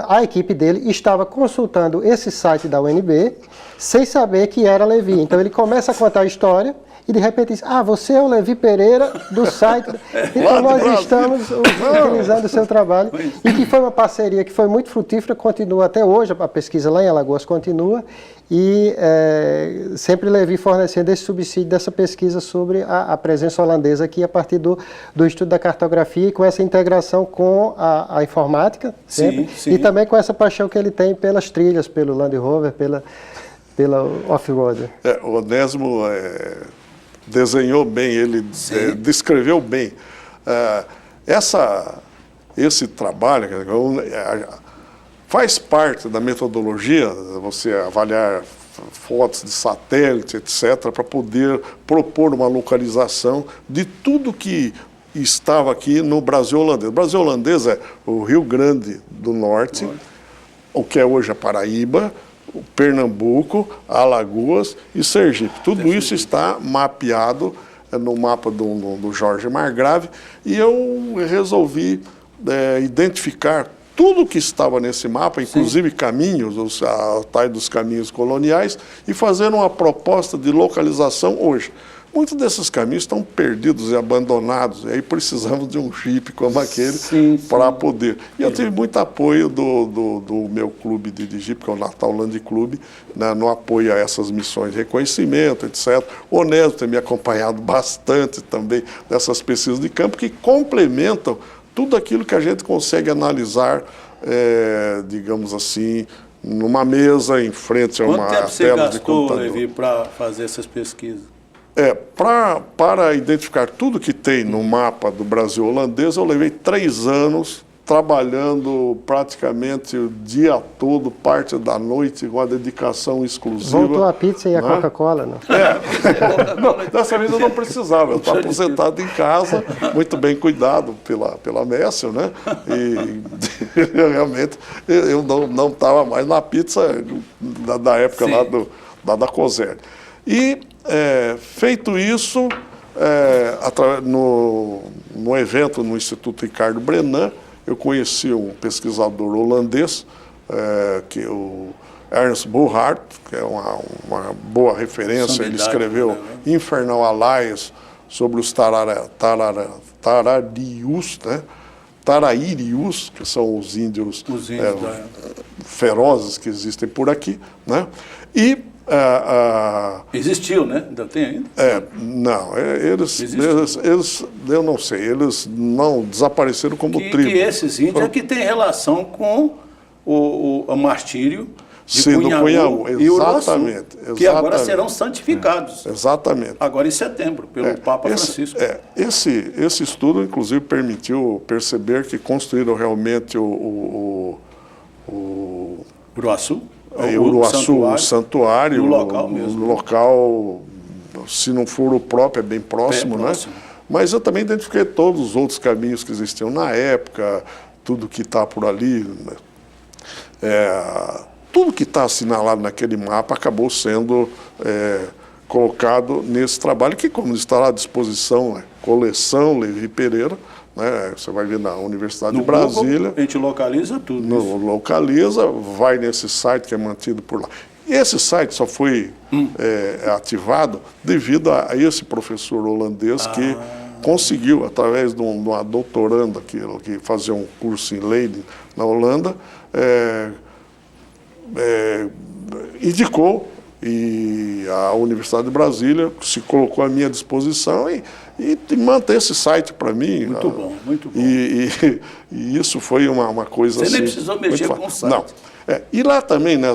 Speaker 2: a equipe dele estava consultando esse site da UNB sem saber que era Levi. Então ele começa a contar a história e de repente diz, você é o Levi Pereira do site. Então nós estamos utilizando o seu trabalho. E que foi uma parceria que foi muito frutífera, continua até hoje, a pesquisa lá em Alagoas continua. E sempre Levi fornecendo esse subsídio dessa pesquisa sobre a presença holandesa aqui a partir do estudo da cartografia e com essa integração com a informática, sempre,
Speaker 1: sim.
Speaker 2: E também com essa paixão que ele tem pelas trilhas, pelo Land Rover, pela off-road.
Speaker 3: O Onésimo desenhou bem, ele descreveu bem. Esse trabalho faz parte da metodologia, você avaliar fotos de satélite, etc., para poder propor uma localização de tudo que estava aqui no Brasil holandês. O Brasil holandês é o Rio Grande do Norte, o que é hoje a Paraíba, o Pernambuco, Alagoas e Sergipe. Tudo isso está mapeado no mapa do Jorge Margrave e eu resolvi identificar tudo que estava nesse mapa, inclusive caminhos, a tais dos caminhos coloniais, e fazer uma proposta de localização hoje. Muitos desses caminhos estão perdidos e abandonados, e aí precisamos de um jipe como aquele para poder. E eu tive muito apoio do meu clube de jipe, que é o Natal Land Club, né, no apoio a essas missões de reconhecimento, etc. O Onésimo tem me acompanhado bastante também nessas pesquisas de campo, que complementam tudo aquilo que a gente consegue analisar, digamos assim, numa mesa, em frente a uma tela de computador.
Speaker 1: Quanto tempo você gastou, Levi, para fazer essas pesquisas?
Speaker 3: Para identificar tudo que tem no mapa do Brasil holandês, eu levei 3 anos trabalhando praticamente o dia todo, parte da noite, com a dedicação exclusiva.
Speaker 2: Voltou a pizza e a Coca-Cola, não?
Speaker 3: Dessa vez eu não precisava, eu estava aposentado em casa, muito bem cuidado pela Messel, né? E realmente eu não estava mais na pizza da época lá da Coser. E, feito isso, no evento no Instituto Ricardo Brenan, eu conheci um pesquisador holandês, que é o Ernst Bohart, que é uma boa referência. Ele escreveu Infernal Allies sobre os Taradius, né? Tarairius, que são os índios, ferozes que existem por aqui, né? E
Speaker 1: existiu, né? Ainda tem ainda?
Speaker 3: Não, eles, eu não sei, eles não desapareceram como tribo.
Speaker 1: Que esses índios é que tem relação com o martírio de Cunhaú e Uruaçu, que agora serão santificados.
Speaker 3: Exatamente.
Speaker 1: Agora em setembro, pelo Papa Francisco.
Speaker 3: Esse estudo, inclusive, permitiu perceber que construíram realmente o
Speaker 1: Uruaçu?
Speaker 3: O santuário,
Speaker 1: no local mesmo.
Speaker 3: No local, se não for o próprio, é bem próximo, né? Mas eu também identifiquei todos os outros caminhos que existiam na época, tudo que está por ali. Tudo que está assinalado naquele mapa acabou sendo colocado nesse trabalho, que, como está à disposição, coleção Levi Pereira, né? Você vai ver na Universidade de Brasília.
Speaker 1: Google, a gente localiza tudo.
Speaker 3: Localiza, vai nesse site que é mantido por lá. Esse site só foi ativado devido a esse professor holandês que conseguiu, através de uma doutoranda que fazia um curso em Leiden, na Holanda, indicou, e a Universidade de Brasília se colocou à minha disposição e mantém esse site para mim.
Speaker 1: Muito bom, muito bom.
Speaker 3: E isso foi uma coisa assim...
Speaker 1: Você nem precisou mexer com o site.
Speaker 3: Não. E lá também, né,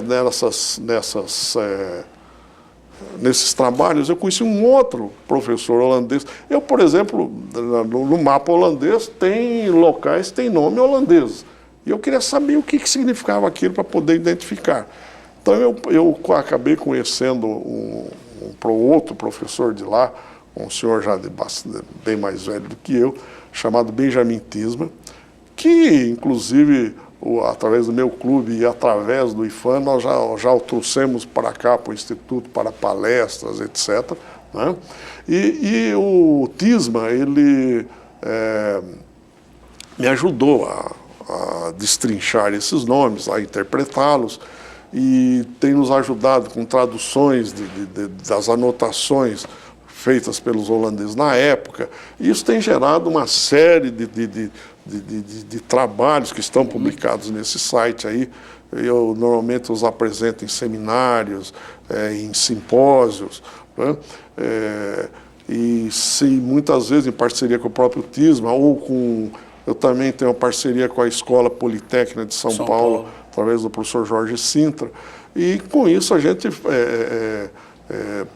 Speaker 3: nesses trabalhos, eu conheci um outro professor holandês. Eu, por exemplo, no mapa holandês, tem locais, tem nome holandês. E eu queria saber o que significava aquilo para poder identificar. Então eu acabei conhecendo outro professor de lá, um senhor já bem mais velho do que eu, chamado Benjamin Tisma, que inclusive através do meu clube e através do IFAM nós já o trouxemos para cá, para o Instituto, para palestras, etc. Né? E o Tisma, ele me ajudou a destrinchar esses nomes, a interpretá-los, e tem nos ajudado com traduções das anotações feitas pelos holandeses na época. Isso tem gerado uma série de trabalhos que estão publicados nesse site aí. Eu normalmente os apresento em seminários, em simpósios, né? E muitas vezes em parceria com o próprio Tisma, eu também tenho uma parceria com a Escola Politécnica de São Paulo, através do professor Jorge Sintra, e com isso a gente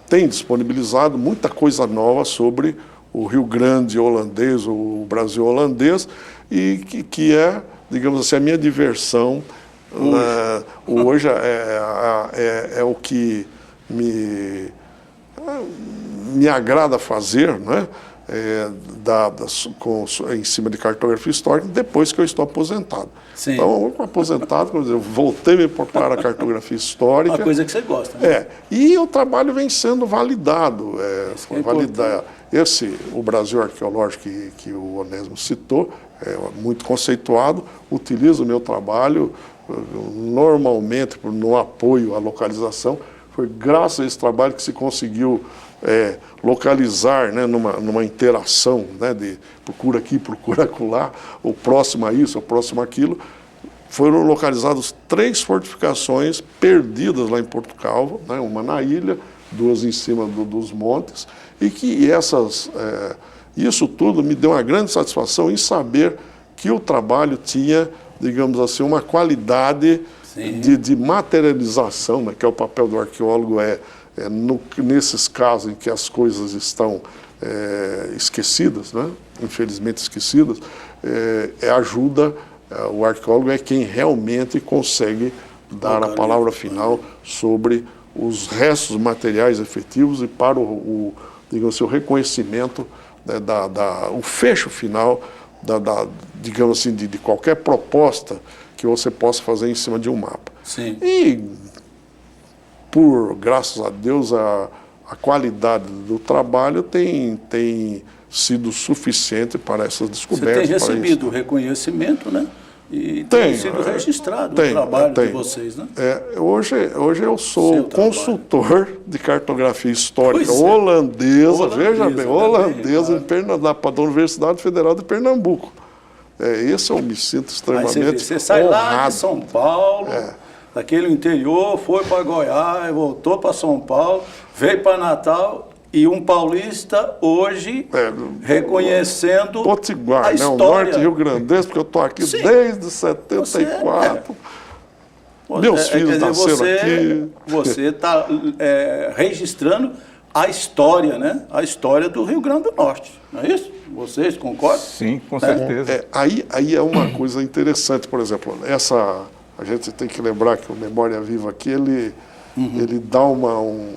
Speaker 3: tem disponibilizado muita coisa nova sobre o Rio Grande holandês, o Brasil holandês, e que é, digamos assim, a minha diversão. Hoje é o que me agrada fazer, né? Em cima de cartografia histórica, depois que eu estou aposentado.
Speaker 1: Sim.
Speaker 3: Então, aposentado, como dizer, eu voltei para a cartografia histórica.
Speaker 1: Uma coisa que você gosta, né?
Speaker 3: E o trabalho vem sendo validado. O Brasil Arqueológico que o Onésimo citou, muito conceituado, utiliza o meu trabalho normalmente no apoio à localização. Foi graças a esse trabalho que se conseguiu localizar, né, numa interação, né, de procura aqui, procura acolá, o próximo a isso, o próximo àquilo. Foram localizadas 3 fortificações perdidas lá em Porto Calvo, né, uma na ilha, 2 em cima dos montes, e que isso tudo me deu uma grande satisfação em saber que o trabalho tinha, digamos assim, uma qualidade de materialização, né, que é o papel do arqueólogo, nesses casos em que as coisas estão esquecidas, né, infelizmente esquecidas, ajuda, o arqueólogo é quem realmente consegue dar a palavra final sobre os restos materiais efetivos e para digamos assim, o reconhecimento, né, o fecho final, digamos assim, de qualquer proposta que você possa fazer em cima de um mapa.
Speaker 1: Sim.
Speaker 3: E, graças a Deus, a qualidade do trabalho tem sido suficiente para essas descobertas.
Speaker 1: Você tem recebido reconhecimento, né? E tem sido registrado o trabalho de vocês, né?
Speaker 3: Hoje eu sou consultor de cartografia histórica holandesa, veja bem, holandesa, da Universidade Federal de Pernambuco. Esse eu me sinto
Speaker 1: Aí
Speaker 3: extremamente
Speaker 1: você sai lá
Speaker 3: honrado.
Speaker 1: de São Paulo, daquele interior, foi para Goiás, voltou para São Paulo, veio para Natal e um paulista hoje reconhecendo
Speaker 3: Potiguar,
Speaker 1: a
Speaker 3: né?
Speaker 1: história.
Speaker 3: O norte rio-grandense, porque eu estou aqui
Speaker 1: Sim.
Speaker 3: desde 74. Meus filhos nasceram aqui.
Speaker 1: Você está registrando a história, né? A história do Rio Grande do Norte, não é isso? Vocês concordam?
Speaker 4: Sim, com certeza.
Speaker 3: Aí é uma coisa interessante, por exemplo, a gente tem que lembrar que o Memória Viva aqui, ele dá um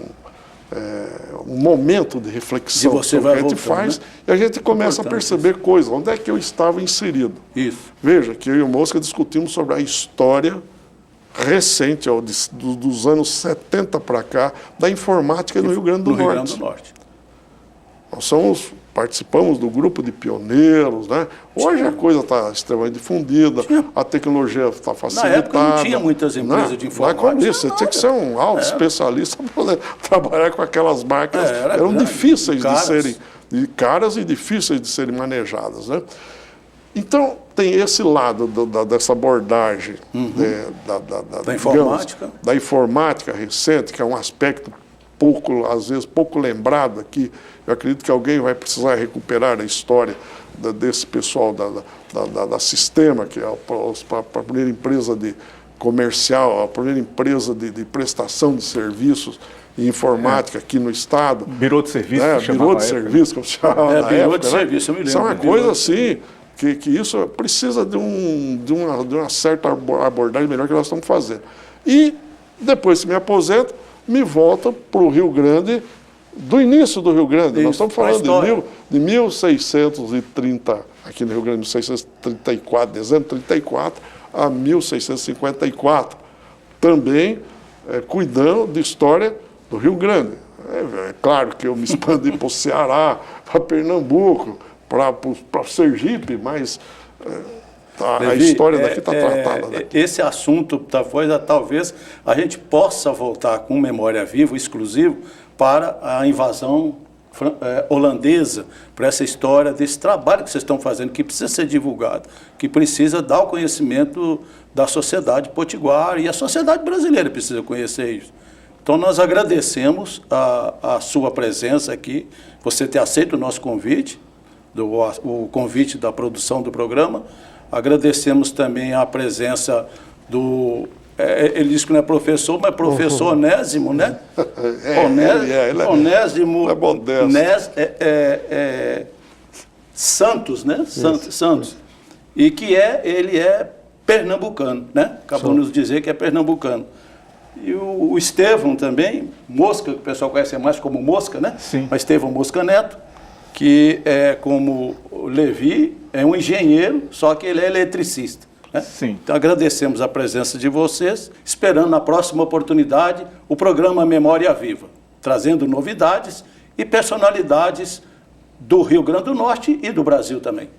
Speaker 3: momento de reflexão
Speaker 1: você
Speaker 3: sobre o
Speaker 1: vai
Speaker 3: que a gente
Speaker 1: voltando,
Speaker 3: faz,
Speaker 1: né?
Speaker 3: e a gente começa a
Speaker 1: Importante
Speaker 3: perceber coisas, onde é que eu estava inserido.
Speaker 1: Isso.
Speaker 3: Veja, que eu e o Mosca discutimos sobre a história recente, dos anos 70 para cá, da informática no Rio Grande do Norte.
Speaker 1: Rio Grande do Norte.
Speaker 3: Nós participamos do grupo de pioneiros, né? Hoje a coisa está extremamente difundida, a tecnologia está facilitada.
Speaker 1: Na época não tinha muitas empresas de informática.
Speaker 3: Não é como isso, você tinha que ser um alto especialista para poder trabalhar com aquelas máquinas. Eram
Speaker 1: grande,
Speaker 3: difíceis
Speaker 1: caras.
Speaker 3: de serem, caras e difíceis de serem manejadas, né? Então, tem esse lado dessa abordagem
Speaker 1: Da informática.
Speaker 3: Da informática recente, que é um aspecto às vezes pouco lembrado aqui. Eu acredito que alguém vai precisar recuperar a história desse pessoal da Sistema, que é a primeira empresa comercial, a primeira empresa de prestação de serviços em informática aqui no Estado.
Speaker 4: Birô de serviço,
Speaker 3: Birô de serviço, como se chamava na
Speaker 1: birô
Speaker 3: época,
Speaker 1: de
Speaker 3: né?
Speaker 1: serviço, eu me lembro.
Speaker 3: Isso é uma coisa assim, que isso precisa de uma certa abordagem melhor que nós estamos fazendo. E depois que me aposento, me volto para o Rio Grande, do início do Rio Grande.
Speaker 1: Isso,
Speaker 3: nós estamos falando de 1630, aqui no Rio Grande, 1634, dezembro de 34 a 1654. Também cuidando de história do Rio Grande. É claro que eu me expandi para o Ceará, para Pernambuco, para Sergipe, mas a história daqui está tratada daqui.
Speaker 1: Esse assunto talvez a gente possa voltar com Memória Viva exclusivo para a invasão holandesa, para essa história desse trabalho que vocês estão fazendo, que precisa ser divulgado, que precisa dar o conhecimento da sociedade potiguar, e a sociedade brasileira precisa conhecer isso. Então nós agradecemos a sua presença aqui, você ter aceito o nosso convite, o convite da produção do programa. Agradecemos também a presença ele disse que não é professor, mas professor Onésimo, né? Onésimo
Speaker 3: é bom
Speaker 1: Santos, né? Santos. E que ele é pernambucano, né? Acabou de nos dizer que é pernambucano. E o Estevão também, Mosca, que o pessoal conhece mais como Mosca, né?
Speaker 4: Sim.
Speaker 1: Mas Estevão Mosca Neto, que é como o Levi, é um engenheiro, só que ele é eletricista. Né?
Speaker 4: Sim.
Speaker 1: Então agradecemos a presença de vocês, esperando na próxima oportunidade o programa Memória Viva, trazendo novidades e personalidades do Rio Grande do Norte e do Brasil também.